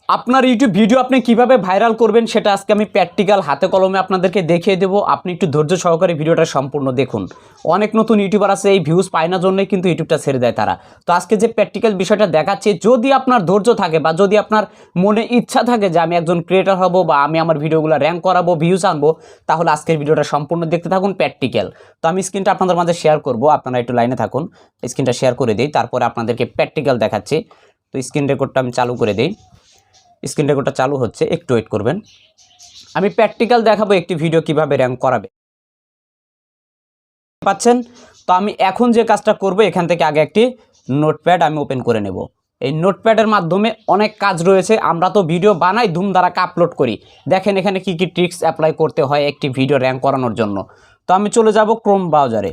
আপনার YouTube video আপনি কিভাবে ভাইরাল করবেন সেটা আজকে আমি প্র্যাকটিক্যাল হাতে কলমে আপনাদেরকে দেখিয়ে দেবো। আপনি একটু ধৈর্য সহকারে ভিডিওটা সম্পূর্ণ দেখুন। অনেক নতুন ইউটিউবার আছে এই ভিউজ পায় না জন্যই কিন্তু ইউটিউবটা ছেড়ে দেয় তারা। তো আজকে যে প্র্যাকটিক্যাল বিষয়টা দেখাচ্ছি, যদি আপনার ধৈর্য থাকে বা যদি আপনার মনে ইচ্ছা থাকে যে আমি একজন ক্রিয়েটর হব বা আমি আমার ভিডিওগুলো র্যাঙ্ক করাবো, ভিউজ আনবো, তাহলে আজকের ভিডিওটা সম্পূর্ণ দেখতে থাকুন প্র্যাকটিক্যাল। তো আমি স্ক্রিনটা আপনাদের মাঝে শেয়ার করব, আপনারা একটু লাইনে থাকুন। স্ক্রিনটা শেয়ার করে দিই, তারপরে আপনাদেরকে প্র্যাকটিক্যাল দেখাচ্ছি। তো স্ক্রিন রেকর্ডটা আমি চালু করে দিই। স্ক্রিন রেকর্ডটা চালু হচ্ছে, একটু ওয়েট করবেন। আমি প্র্যাকটিক্যাল দেখাবো একটি ভিডিও কিভাবে র্যাঙ্ক করাবে পাচ্ছেন। তো আমি এখন যে কাজটা করব, এখান থেকে আগে একটি নোটপ্যাড আমি ওপেন করে নেব। এই নোটপ্যাডের মাধ্যমে অনেক কাজ রয়েছে। আমরা তো ভিডিও বানাই, ধুমধারাক্কা আপলোড করি। দেখেন এখানে কি কি ট্রিক্স অ্যাপ্লাই করতে হয় একটি ভিডিও র্যাঙ্ক করানোর জন্য। তো আমি চলে যাব ক্রোম ব্রাউজারে।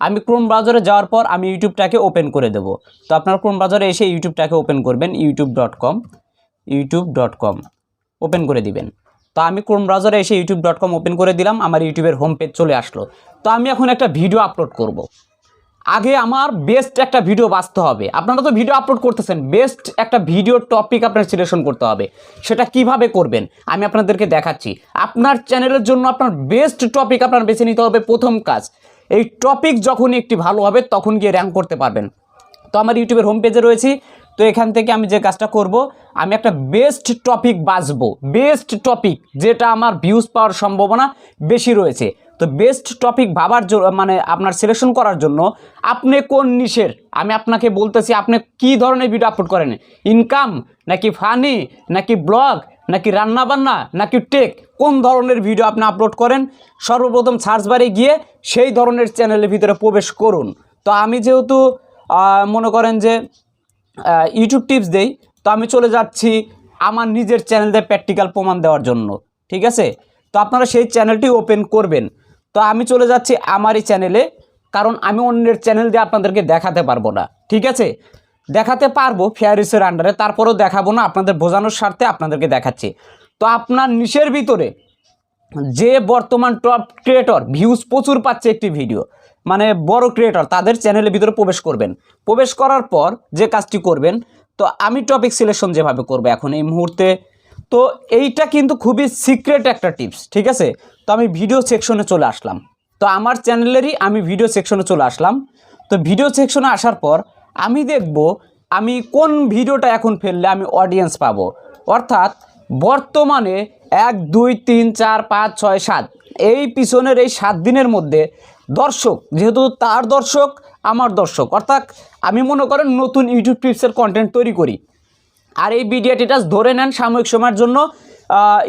আমি ক্রোম ব্রাউজারে যাওয়ার পর আমি ইউটিউবটাকে ওপেন করে দেব। তো আপনার ক্রোম ব্রাউজারে এসে ইউটিউবটাকে ওপেন করবেন, youtube.com ওপেন করে দিবেন। তো আমি ক্রোম ব্রাউজারে এসে youtube.com ওপেন করে দিলাম, আমার ইউটিউবের হোম পেজ চলে আসলো। তো আমি এখন একটা ভিডিও আপলোড করব। আগে আমার বেস্ট একটা ভিডিও বাছতে হবে। আপনারা তো ভিডিও আপলোড করতেছেন, বেস্ট একটা ভিডিও টপিক আপনার সিলেকশন করতে হবে। সেটা কিভাবে করবেন আমি আপনাদেরকে দেখাচ্ছি। আপনার চ্যানেলের জন্য আপনার বেস্ট টপিক আপনার বেছে নিতে হবে। প্রথম কাজ, এই টপিক যখনই একটি ভালো হবে তখন গিয়ে র্যাঙ্ক করতে পারবেন। তো আমার ইউটিউবের হোম পেজে রয়েছি। তো এখান থেকে আমি যে কাজটা করব, আমি একটা বেস্ট টপিক বাছবো। বেস্ট টপিক যেটা আমার ভিউজ পাওয়ার সম্ভাবনা বেশি রয়েছে। তো বেস্ট টপিক ভাবার জন্য মানে আপনার সিলেকশন করার জন্য আপনি কোন নিশের, আমি আপনাকে বলতেছি আপনি কি ধরনের ভিডিও আপলোড করেন। ইনকাম নাকি ফানি নাকি ব্লগ নাকি রান্নাবান্না নাকি টেক, কোন ধরনের ভিডিও আপনি আপলোড করেন, সর্বপ্রথম সার্চ বারে গিয়ে সেই ধরনের চ্যানেলের ভিতরে প্রবেশ করুন। তো আমি যেহেতু মনে করেন যে ইউটিউব টিপস দেই, তো আমি চলে যাচ্ছি আমার নিজের চ্যানেলে প্র্যাকটিক্যাল প্রমাণ দেওয়ার জন্য। ঠিক আছে, তো আপনারা সেই চ্যানেলটি ওপেন করবেন। তো আমি চলে যাচ্ছি আমারই চ্যানেলে, কারণ আমি অন্যের চ্যানেল দিয়ে আপনাদেরকে দেখাতে পারবো না। ঠিক আছে, দেখাতে পারবো ফেয়ারিসের আন্ডারে, তারপরেও দেখাবো না, আপনাদের বোঝানোর স্বার্থে আপনাদেরকে দেখাচ্ছি। তো আপনার নিশের ভিতরে যে বর্তমান টপ ক্রিয়েটর ভিউজ প্রচুর পাচ্ছে একটি ভিডিও, মানে বড় ক্রিয়েটর, তাদের চ্যানেলের ভিতরে প্রবেশ করবেন। প্রবেশ করার পর যে কাজটি করবেন, তো আমি টপিক সিলেকশন যেভাবে করবো এখন এই মুহূর্তে, তো এইটা কিন্তু খুবই সিক্রেট একটা টিপস। ঠিক আছে, তো আমি ভিডিও সেকশনে চলে আসলাম। তো আমার চ্যানেলেরই আমি ভিডিও সেকশনে চলে আসলাম। তো ভিডিও সেকশনে আসার পর আমি দেখব আমি কোন ভিডিওটা এখন ফেললে আমি অডিয়েন্স পাবো। অর্থাৎ বর্তমানে 1 2 3 4 5 6 7 এই পিছনের এই 7 দিনের মধ্যে দর্শক, যেহেতু তার দর্শক আমার দর্শক, অর্থাৎ আমি মনে করেন নতুন ইউটিউব টিপসের কন্টেন্ট তৈরি করি, আর এই ভিডিওটিটা ধরে নেন সাময়িক সময়ের জন্য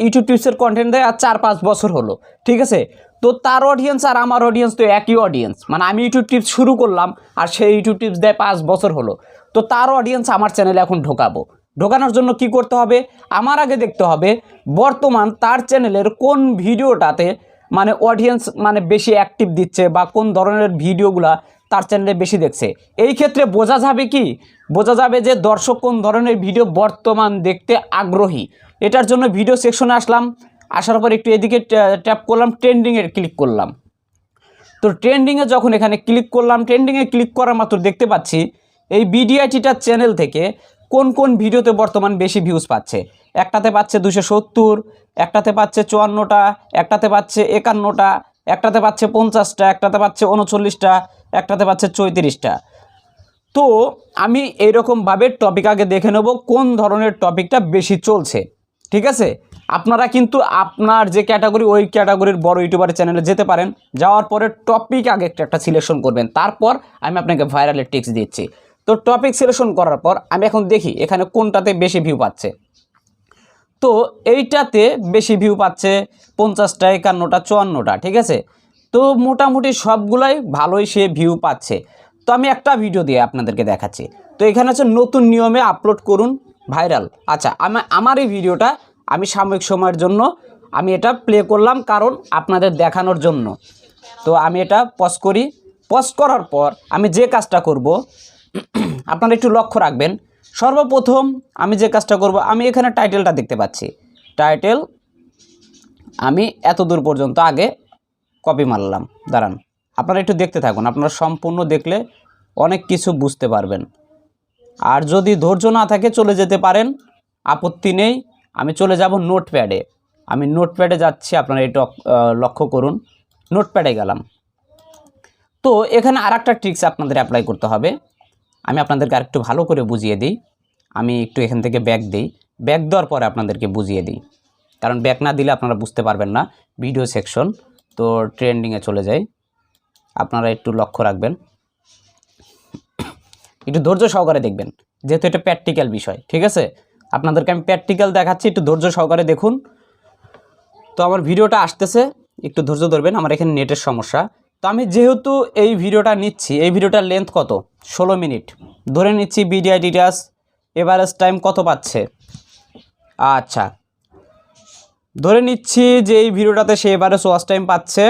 ইউটিউব টিপসের কন্টেন্ট দেয় আর 4-5 বছর হলো। ঠিক আছে, তো তার অডিয়েন্স আর আমার অডিয়েন্স তো একই অডিয়েন্স, মানে আমি ইউটিউব টিপস শুরু করলাম আর সেই ইউটিউব টিপস দেয় 5 বছর হলো। তো তার অডিয়েন্স আমার চ্যানেলে এখন ঢোকাবো। ঢোকানোর জন্য কি করতে হবে, আমার আগে দেখতে হবে বর্তমান তার চ্যানেলের কোন ভিডিওটাতে মানে অডিয়েন্স মানে বেশি অ্যাক্টিভ দিচ্ছে বা কোন ধরনের ভিডিওগুলা তার চ্যানেলে বেশি দেখছে। এই ক্ষেত্রে বোঝা যাবে কি, বোঝা যাবে যে দর্শক কোন ধরনের ভিডিও বর্তমান দেখতে আগ্রহী। এটার জন্য ভিডিও সেকশনে আসলাম, আসার পর একটু এদিকে ট্যাপ করলাম, ট্রেন্ডিংয়ে ক্লিক করলাম। তো ট্রেন্ডিংয়ে যখন এখানে ক্লিক করলাম, ট্রেন্ডিংয়ে ক্লিক করার মাত্র দেখতে পাচ্ছি এই বিডিআইটিটার চ্যানেল থেকে কোন কোন ভিডিওতে বর্তমান বেশি ভিউজ পাচ্ছে। একটাতে পাচ্ছে 270, একটাতে পাচ্ছে 54টা, একটাতে পাচ্ছে 51টা, একটাতে পাচ্ছে 50টা, একটাতে পাচ্ছে 39টা, একটাতে পাচ্ছে 34টা। তো আমি এইরকমভাবে টপিক আগে দেখে নেব কোন ধরনের টপিকটা বেশি চলছে। ঠিক আছে, আপনারা কিন্তু আপনার যে ক্যাটাগরি ওই ক্যাটাগরির বড় ইউটিউবারের চ্যানেলে যেতে পারেন, যাওয়ার পরে টপিক আগে একটা সিলেকশন করবেন, তারপর আমি আপনাকে ভাইরালের টিপস দিচ্ছি। তো টপিক সিলেকশন করার পর আমি এখন দেখি এখানে কোনটাতে বেশি ভিউ পাচ্ছে। তো এইটাতে বেশি ভিউ পাচ্ছে 50টা, 51টা, 54টা। ঠিক আছে, তো মোটামুটি সবগুলাই ভালোই সে ভিউ পাচ্ছে। তো আমি একটা ভিডিও দিয়ে আপনাদেরকে দেখাচ্ছি। তো এখানে হচ্ছে নতুন নিয়মে আপলোড করুন ভাইরাল। আচ্ছা, আমার এই ভিডিওটা আমি সাময়িক সময়ের জন্য আমি এটা প্লে করলাম, কারণ আপনাদের দেখানোর জন্য। তো আমি এটা পজ করি। পজ করার পর আমি যে কাজটা করব আপনারা একটু লক্ষ্য রাখবেন। সর্বপ্রথম আমি যে কাজটা করব, আমি এখানে টাইটেলটা দেখতে পাচ্ছি, টাইটেল আমি এত দূর পর্যন্ত আগে কপি মারলাম। দাঁড়ান, আপনারা একটু দেখতে থাকুন, আপনারা সম্পূর্ণ দেখলে অনেক কিছু বুঝতে পারবেন। আর যদি ধৈর্য না থাকে চলে যেতে পারেন, আপত্তি নেই। আমি চলে যাব নোটপ্যাডে। আমি নোটপ্যাডে যাচ্ছি, আপনারা এটা লক্ষ্য করুন। নোটপ্যাডে গেলাম। তো এখানে আরেকটা ট্রিক্স আপনাদের অ্যাপ্লাই করতে হবে। আমি আপনাদেরকে আরেকটু ভালো করে বুঝিয়ে দিই। আমি একটু এখান থেকে ব্যাক দিই, ব্যাক দেওয়ার পরে আপনাদেরকে বুঝিয়ে দিই, কারণ ব্যাক না দিলে আপনারা বুঝতে পারবেন না। ভিডিও সেকশন, তো ট্রেন্ডিংয়ে চলে যাই। আপনারা একটু লক্ষ্য রাখবেন, একটু ধৈর্য সহকারে দেখবেন, যেহেতু এটা প্র্যাকটিক্যাল বিষয়। ঠিক আছে, আপনাদেরকে আমি প্র্যাকটিক্যাল দেখাচ্ছি, একটু ধৈর্য সহকারে দেখুন। তো আমার ভিডিওটা আসতেছে, একটু ধৈর্য ধরবেন, আমার এখানে নেটের সমস্যা। তো আমি যেহেতু এই ভিডিওটা নিচ্ছি, এই ভিডিওটার লেন্থ কত, 16 মিনিট ধরে নিচ্ছি। বিডিআই ডিটাস এভারেজ টাইম কত পাচ্ছে, আচ্ছা ধরে নিচ্ছি যে এই ভিডিওটাতে সে এভারেজ ওয়াচ টাইম পাচ্ছে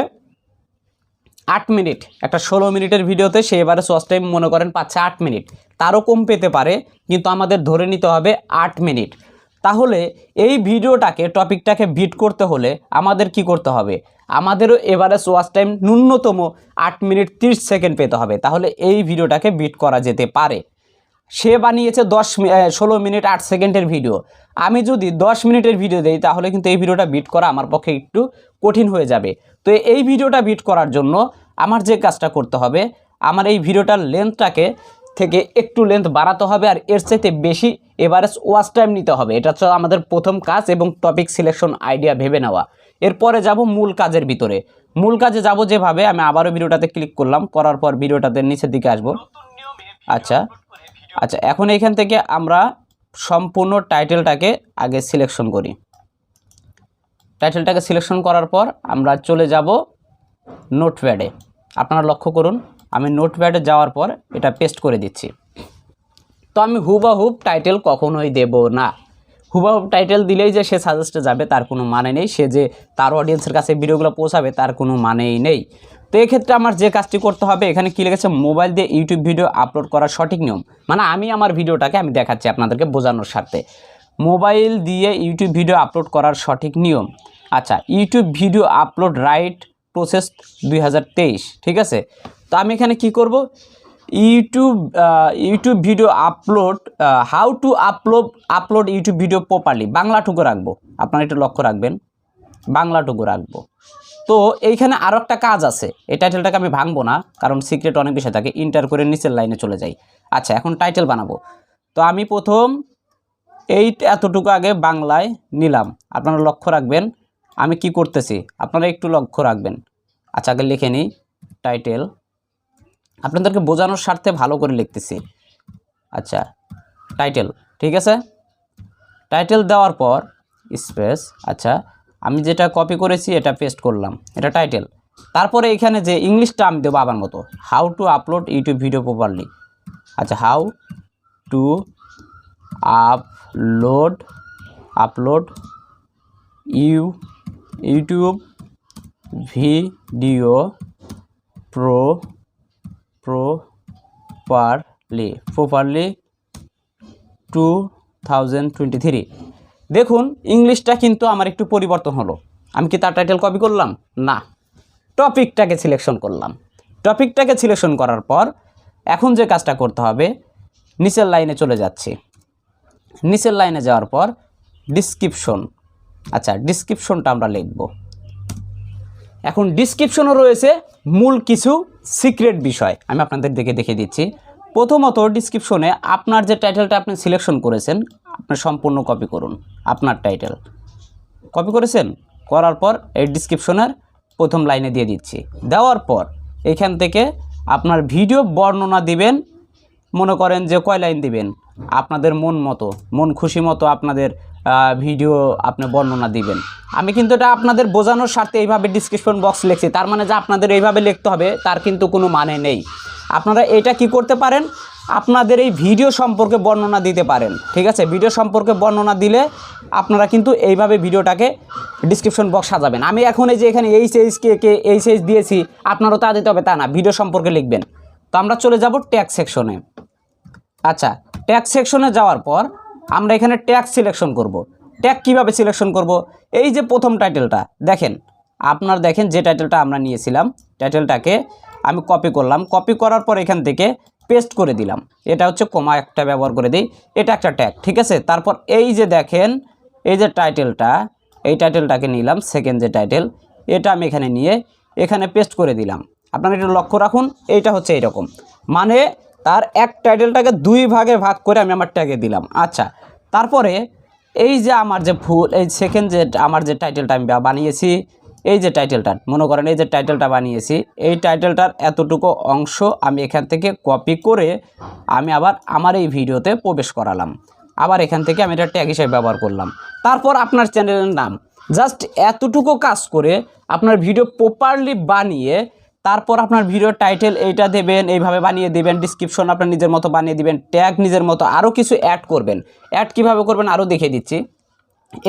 8 মিনিট। একটা 16 মিনিটের ভিডিওতে সে এভারেজ ওয়াচ টাইম মনে করেন পাচ্ছে 8 মিনিট, তারও কম পেতে পারে, কিন্তু আমাদের ধরে নিতে হবে 8 মিনিট। তাহলে এই ভিডিওটাকে, টপিকটাকে বিট করতে হলে আমাদের কি করতে হবে, আমাদেরও এভারেজ ওয়াচ টাইম ন্যূনতম 8 মিনিট 30 সেকেন্ড পেতে হবে। তাহলে এই ভিডিওটাকে বিট করা যেতে পারে। সে বানিয়েছে 16 মিনিট 8 সেকেন্ডের ভিডিও, আমি যদি 10 মিনিটের ভিডিও দেই তাহলে কিন্তু এই ভিডিওটা বিট করা আমার পক্ষে একটু কঠিন হয়ে যাবে। তো এই ভিডিওটা বিট করার জন্য আমার যে কাজটা করতে হবে, আমার এই ভিডিওটার লেন্থটাকে থেকে একটু লেন্থ বাড়াতে হবে, আর এর চাইতে বেশি এভারেজ ওয়াচ টাইম নিতে হবে। এটা হচ্ছে আমাদের প্রথম কাজ, এবং টপিক সিলেকশন আইডিয়া ভেবে নেওয়া। এরপরে যাব মূল কাজের ভিতরে। মূল কাজে যাব যেভাবে, আমি আবারও ভিডিওটাতে ক্লিক করলাম, করার পর ভিডিওটাতে নিচের দিকে আসব। আচ্ছা, এখন এইখান থেকে আমরা সম্পূর্ণ টাইটেলটাকে আগে সিলেকশন করি। টাইটেলটাকে সিলেকশন করার পর আমরা চলে যাব নোটপ্যাডে। আপনারা লক্ষ্য করুন, আমি নোটপ্যাডে যাওয়ার পর এটা পেস্ট করে দিচ্ছি। তো আমি হুবহুব টাইটেল কখনোই দেব না। হুবহুব টাইটেল দিলেই যে সে সাজেস্টে যাবে তার কোনো মানে নেই, সে যে তার অডিয়েন্সের কাছে ভিডিওগুলো পৌঁছাবে তার কোনো মানেই নেই। তো এক্ষেত্রে আমার যে কাজটি করতে হবে, এখানে কি লিখেছে, মোবাইল দিয়ে ইউটিউব ভিডিও আপলোড করার সঠিক নিয়ম। মানে আমি আমার ভিডিওটাকে আমি দেখাচ্ছি আপনাদেরকে বোঝানোর স্বার্থে, মোবাইল দিয়ে ইউটিউব ভিডিও আপলোড করার সঠিক নিয়ম। আচ্ছা, YouTube video upload right process 2023। ঠিক আছে, তো আমি এখানে কি করব, YouTube video upload, how to upload YouTube video properly, বাংলাটুকু রাখবো। আপনারা একটু লক্ষ্য রাখবেন, বাংলাটুকু রাখবো। তো এইখানে আরও একটা কাজ আছে, এই টাইটেলটাকে আমি ভাঙবো না, কারণ সিক্রেট অনেক বিষয় থাকে। ইন্টার করে নিচের লাইনে চলে যাই। আচ্ছা, এখন টাইটেল বানাবো। তো আমি প্রথম এতটুকু আগে বাংলায় নিলাম। আপনারা লক্ষ্য রাখবেন আমি কি করতেছি, আপনারা একটু লক্ষ্য রাখবেন। আচ্ছা, আগে লিখে নিই টাইটেল, আপনাদেরকে বোঝানোর স্বার্থে ভালো করে লিখতেছি। আচ্ছা, টাইটেল, ঠিক আছে। টাইটেল দেওয়ার পর স্পেস, আচ্ছা আমি যেটা কপি করেছি এটা পেস্ট করলাম, এটা টাইটেল। তারপরে এখানে যে ইংলিশটা আমি দেবো আবার মতো, how to upload YouTube video properly. আচ্ছা, how to upload YouTube video properly 2023। দেখুন ইংলিশটা কিন্তু আমার একটু পরিবর্তন হলো। আমি কি তার টাইটেল কপি করলাম না, টপিকটাকে সিলেকশন করলাম। টপিকটাকে সিলেকশন করার পর এখন যে কাজটা করতে হবে, নিচের লাইনে চলে যাচ্ছি। নিচের লাইনে যাওয়ার পর ডিসক্রিপশন, আচ্ছা ডিসক্রিপশনটা আমরা লিখব। এখন ডিসক্রিপশনও রয়েছে মূল কিছু সিক্রেট বিষয়, আমি আপনাদের দেখিয়ে দিচ্ছি। প্রথমত ডিসক্রিপশনে আপনার যে টাইটেলটা আপনি সিলেকশন করেছেন, আপনি সম্পূর্ণ কপি করুন। আপনার টাইটেল কপি করেছেন, করার পর এই ডিসক্রিপশনের প্রথম লাইনে দিয়ে দিচ্ছি। দেওয়ার পর এখান থেকে আপনার ভিডিও বর্ণনা দিবেন, মনে করেন যে কয় লাইন দিবেন, আপনাদের মন খুশি মতো আপনাদের ভিডিও আপনি বর্ণনা দিবেন। আমি কিন্তু এটা আপনাদের বোঝানোর স্বার্থে এইভাবে ডিসক্রিপশন বক্স লিখছি, তার মানে যে আপনাদের এইভাবে লিখতে হবে তার কিন্তু কোনো মানে নেই। আপনারা এটা কি করতে পারেন, আপনাদের এই ভিডিও সম্পর্কে বর্ণনা দিতে পারেন। ঠিক আছে, ভিডিও সম্পর্কে বর্ণনা দিলে আপনারা কিন্তু এইভাবে ভিডিওটাকে ডিসক্রিপশন বক্স সাজাবেন। আমি এখন এই যে এখানে এই সাইজ দিয়েছি, আপনারও তা দিতে হবে তা না, ভিডিও সম্পর্কে লিখবেন। তো আমরা চলে যাব ট্যাগ সেকশনে। আচ্ছা, ট্যাগ সেকশনে যাওয়ার পর আমরা এখানে ট্যাগ সিলেকশন করব। ট্যাগ কিভাবে সিলেকশন করব, এই যে প্রথম টাইটেলটা দেখেন, আপনার দেখেন যে টাইটেলটা আমরা নিয়েছিলাম, টাইটেলটাকে আমি কপি করলাম। কপি করার পর এখান থেকে পেস্ট করে দিলাম। এটা হচ্ছে কমা একটা ব্যবহার করে দিই, এটা একটা ট্যাগ, ঠিক আছে। তারপর এই যে দেখেন এই যে টাইটেলটা, এই টাইটেলটাকে নিলাম, সেকেন্ড যে টাইটেল, এটা আমি এখানে নিয়ে এখানে পেস্ট করে দিলাম। আপনারা একটু লক্ষ্য রাখুন, এইটা হচ্ছে এইরকম, মানে তার এক টাইটেলটাকে 2 ভাগে ভাগ করে আমি আমার ট্যাগে দিলাম। আচ্ছা, তারপরে এই যে আমার যে ফুল এই সেকেন্ড যে আমার যে টাইটেলটা আমি বানিয়েছি, এই যে টাইটেলটা মনে করেন এই যে টাইটেলটা বানিয়েছি, এই টাইটেলটার এতটুকু অংশ আমি এখান থেকে কপি করে আমি আবার আমার এই ভিডিওতে প্রবেশ করালাম। আবার এখান থেকে আমি এটা ট্যাগ হিসেবে ব্যবহার করলাম। তারপর আপনার চ্যানেলের নাম, জাস্ট এতটুকু কাজ করে আপনার ভিডিও প্রপারলি বানিয়ে তারপর আপনার ভিডিও টাইটেল এইটা দেবেন, এইভাবে বানিয়ে দিবেন, ডিসক্রিপশন আপনার নিজের মতো বানিয়ে দিবেন, ট্যাগ নিজের মতো, আরও কিছু অ্যাড করবেন। অ্যাড কীভাবে করবেন আরও দেখিয়ে দিচ্ছি।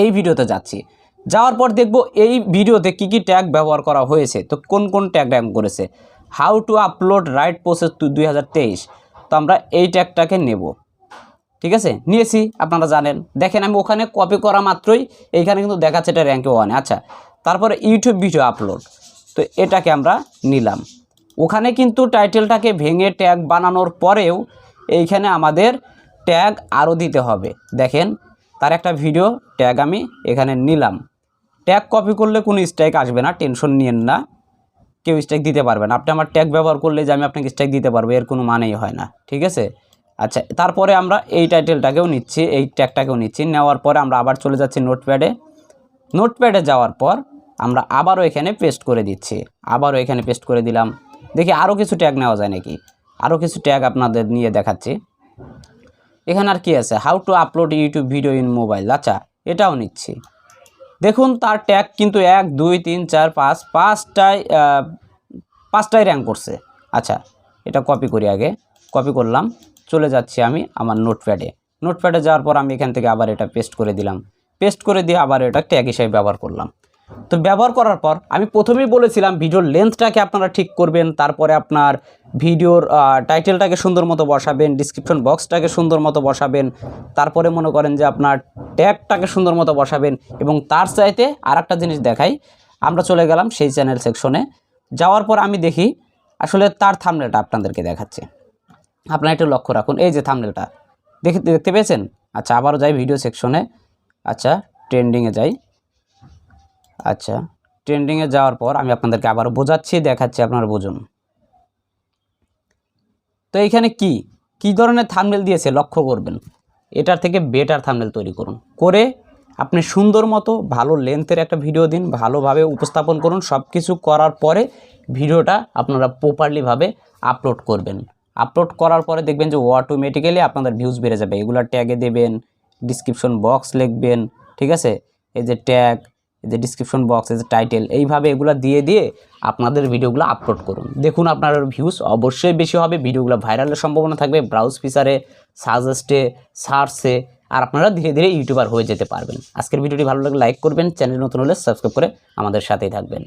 এই ভিডিওতে যাচ্ছি, যাওয়ার পর দেখব এই ভিডিওতে কি কি ট্যাগ ব্যবহার করা হয়েছে, তো কোন কোন ট্যাগ র্যাঙ্ক করেছে। How to upload right process 2023, তো আমরা এই ট্যাগটাকে নেব, ঠিক আছে, নিয়েছি, আপনারা জানেন। দেখেন আমি ওখানে কপি করা মাত্রই এইখানে কিন্তু দেখাচ্ছে এটা র্যাঙ্কে 1। আচ্ছা, তারপরে ইউটিউব ভিডিও আপলোড, তো এটাকে আমরা নিলাম। ওখানে কিন্তু টাইটেলটাকে ভেঙে ট্যাগ বানানোর পরেও এইখানে আমাদের ট্যাগ আরও দিতে হবে। দেখেন তার একটা ভিডিও ট্যাগ আমি এখানে নিলাম। ট্যাগ কপি করলে কোনো স্ট্রাইক আসবে না, টেনশন নিয়েন না, কেউ স্ট্রাইক দিতে পারবে না। আপনি আমার ট্যাগ ব্যবহার করলে যে আমি আপনাকে স্ট্রাইক দিতে পারবো এর কোনো মানেই হয় না, ঠিক আছে। আচ্ছা, তারপরে আমরা এই টাইটেলটাকেও নিচ্ছি, এই ট্যাগটাকেও নিচ্ছি। নেওয়ার পরে আমরা আবার চলে যাচ্ছি নোটপ্যাডে। নোটপ্যাডে যাওয়ার পর আমরা আবারও এখানে পেস্ট করে দিচ্ছি, আবারও এখানে পেস্ট করে দিলাম। দেখি আরও কিছু ট্যাগ নেওয়া যায় নাকি, আরও কিছু ট্যাগ আপনাদের নিয়ে দেখাচ্ছি। এখানে আর কি আছে, how to upload YouTube video in mobile, আচ্ছা এটাও নিচ্ছি। দেখুন তার ট্যাগ কিন্তু 1 2 3 4 5 পাঁচটায় র্যাঙ্ক করছে। আচ্ছা, এটা কপি করি, আগে কপি করলাম, চলে যাচ্ছি আমি আমার নোটপ্যাডে। নোটপ্যাডে যাওয়ার পর আমি এখান থেকে আবার এটা পেস্ট করে দিলাম, পেস্ট করে দিয়ে আবার এটা ট্যাগ হিসেবে ব্যবহার করলাম। তো ব্যবহার করার পর আমি প্রথমেই বলেছিলাম ভিডিওর লেন্থটাকে আপনারা ঠিক করবেন, তারপরে আপনার ভিডিওর টাইটেলটাকে সুন্দর মতো বসাবেন, ডিসক্রিপশন বক্সটাকে সুন্দর মতো বসাবেন, তারপরে মনে করেন যে আপনার ট্যাগটাকে সুন্দর মতো বসাবেন। এবং তার চাইতে আর একটা জিনিস দেখাই, আমরা চলে গেলাম সেই চ্যানেল সেকশনে। যাওয়ার পর আমি দেখি আসলে তার থাম্বনেলটা আপনাদেরকে দেখাচ্ছে, আপনারা একটু লক্ষ্য রাখুন, এই যে থাম্বনেলটা দেখতে পেয়েছেন। আচ্ছা, আবারও যাই ভিডিও সেকশনে, আচ্ছা ট্রেন্ডিংয়ে যাই। আচ্ছা, ট্রেন্ডিংয়ে যাওয়ার পর আমি আপনাদেরকে আবারও বোঝাচ্ছি, দেখাচ্ছি, আপনারা বুঝুন। তো এইখানে কি ধরনের থাম্বনেল দিয়েছে লক্ষ্য করবেন। এটার থেকে বেটার থাম্বনেল তৈরি করুন, করে আপনি সুন্দর মতো ভালো লেন্থের একটা ভিডিও দিন, ভালোভাবে উপস্থাপন করুন। সব কিছু করার পরে ভিডিওটা আপনারা প্রপারলিভাবে আপলোড করবেন। আপলোড করার পরে দেখবেন যে অটোমেটিক্যালি আপনাদের ভিউজ বেড়ে যাবে। এগুলো ট্যাগে দেবেন, ডিসক্রিপশন বক্স লিখবেন, ঠিক আছে, এই যে ট্যাগ, এই যে ডিসক্রিপশন বক্স, এই যে টাইটেল, এইভাবে এগুলো দিয়ে আপনাদের ভিডিওগুলো আপলোড করুন। দেখুন আপনার ভিউজ অবশ্যই বেশি হবে, ভিডিওগুলো ভাইরালের সম্ভাবনা থাকবে, ব্রাউজ ফিচারে, সাজেস্টে, সার্চে, আর আপনারা ধীরে ধীরে ইউটিউবার হয়ে যেতে পারবেন। আজকের ভিডিওটি ভালো লাগলে লাইক করবেন, চ্যানেল নতুন হলে সাবস্ক্রাইব করে আমাদের সাথেই থাকবেন।